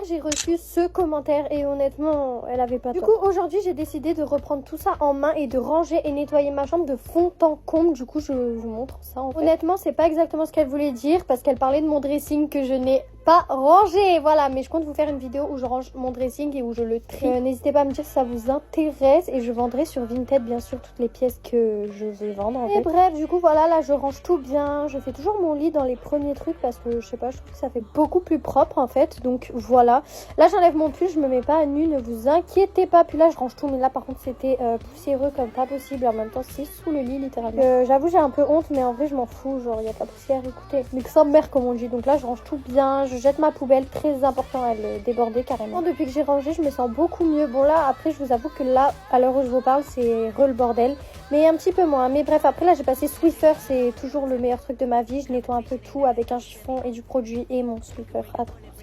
j'ai reçu ce commentaire et honnêtement, elle avait pas tort. Du coup, aujourd'hui, j'ai décidé de reprendre tout ça en main et de ranger et nettoyer ma chambre de fond en comble. Du coup, je vous montre ça. Honnêtement, c'est pas exactement ce qu'elle voulait dire parce qu'elle parlait de mon dressing que je n'ai pas rangé. Voilà, mais je compte vous faire une vidéo où je range mon dressing et où je le trie. N'hésitez pas à me dire si ça vous intéresse et je vendrai sur Vinted, bien sûr, toutes les pièces que je vais vendre. Et bref, du coup, voilà, là, je range tout bien. Je fais toujours mon lit dans les premiers trucs parce que, je sais pas, je trouve que ça fait beaucoup plus propre, en fait. Donc, voilà. Là, j'enlève mon pull, je me mets pas à nu, ne vous inquiétez pas. Puis là, je range tout, mais là, par contre, c'était poussiéreux comme pas possible. En même temps, c'est sous le lit, littéralement. J'avoue, j'ai un peu honte, mais en vrai, je m'en fous. Genre, il y a pas de poussière, écoutez. Mais que ça mère, comme on dit. Donc là, je range tout bien. Je jette ma poubelle, très important, elle débordait carrément. Depuis que j'ai rangé, je me sens beaucoup mieux. Bon, là, après, je vous avoue que là, à l'heure où je vous parle, c'est le bordel. Mais un petit peu moins. Mais bref, après, là, j'ai passé Swiffer. C'est toujours le meilleur truc de ma vie. Je nettoie un peu tout avec un chiffon et du produit et mon Swiffer.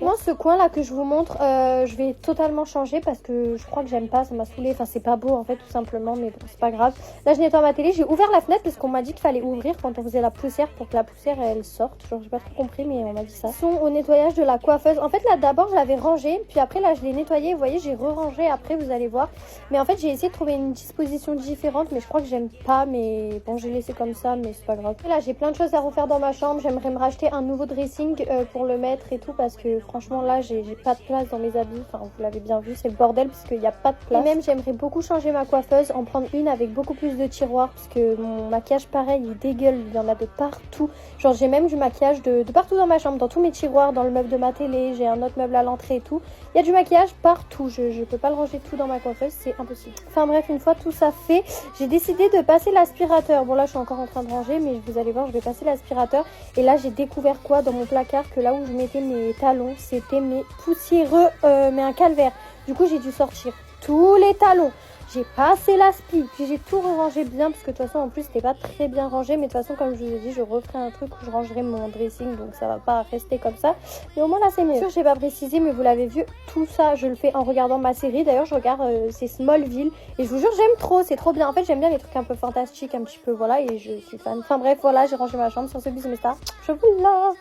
Moi, ce coin là que je vous montre, je vais totalement changer parce que je crois que j'aime pas, ça m'a saoulé. Enfin, c'est pas beau en fait, tout simplement, mais bon, c'est pas grave. Là, je nettoie ma télé. J'ai ouvert la fenêtre parce qu'on m'a dit qu'il fallait ouvrir quand on faisait la poussière pour que la poussière elle sorte. Genre, j'ai pas trop compris, mais on m'a dit ça. Ils sont au nettoyage de la coiffeuse. En fait, là, d'abord, je l'avais rangé, puis après, là, je l'ai nettoyé. Vous voyez, j'ai re-rangé après, vous allez voir. Mais en fait, j'ai essayé de trouver une disposition différente, mais je crois que j'aime pas. Mais bon, j'ai laissé comme ça, mais c'est pas grave. Et là, j'ai plein de choses à refaire dans ma chambre. J'aimerais me racheter un nouveau dressing pour le mettre et tout parce que franchement, là, j'ai pas de place dans mes habits. Enfin, vous l'avez bien vu, c'est le bordel parce qu'il n'y a pas de place. Et même, j'aimerais beaucoup changer ma coiffeuse, en prendre une avec beaucoup plus de tiroirs parce que mon maquillage, pareil, il dégueule. Il y en a de partout. Genre, j'ai même du maquillage de partout dans ma chambre, dans tous mes tiroirs, dans le meuble de ma télé. J'ai un autre meuble à l'entrée et tout. Il y a du maquillage partout. Je peux pas le ranger tout dans ma coiffeuse, c'est impossible. Enfin bref, une fois tout ça fait, j'ai décidé de passer l'aspirateur. Bon, là, je suis encore en train de ranger, mais vous allez voir, je vais passer l'aspirateur. Et là, j'ai découvert quoi dans mon placard, que là où je mettais mes talons, c'était mes poussiéreux, mais un calvaire. Du coup, j'ai dû sortir tous les talons. J'ai passé l'aspi, puis j'ai tout rangé bien, parce que de toute façon, en plus, c'était pas très bien rangé. Mais de toute façon, comme je vous ai dit, je referai un truc où je rangerai mon dressing, donc ça va pas rester comme ça. Mais au moins, là, c'est mieux. Sûr, j'ai pas précisé, mais vous l'avez vu, tout ça, je le fais en regardant ma série. D'ailleurs, je regarde, c'est Smallville, et je vous jure, j'aime trop, c'est trop bien. En fait, j'aime bien les trucs un peu fantastiques, un petit peu, voilà, et je suis fan. Enfin bref, voilà, j'ai rangé ma chambre sur ce bisou, mais ça, je vous love.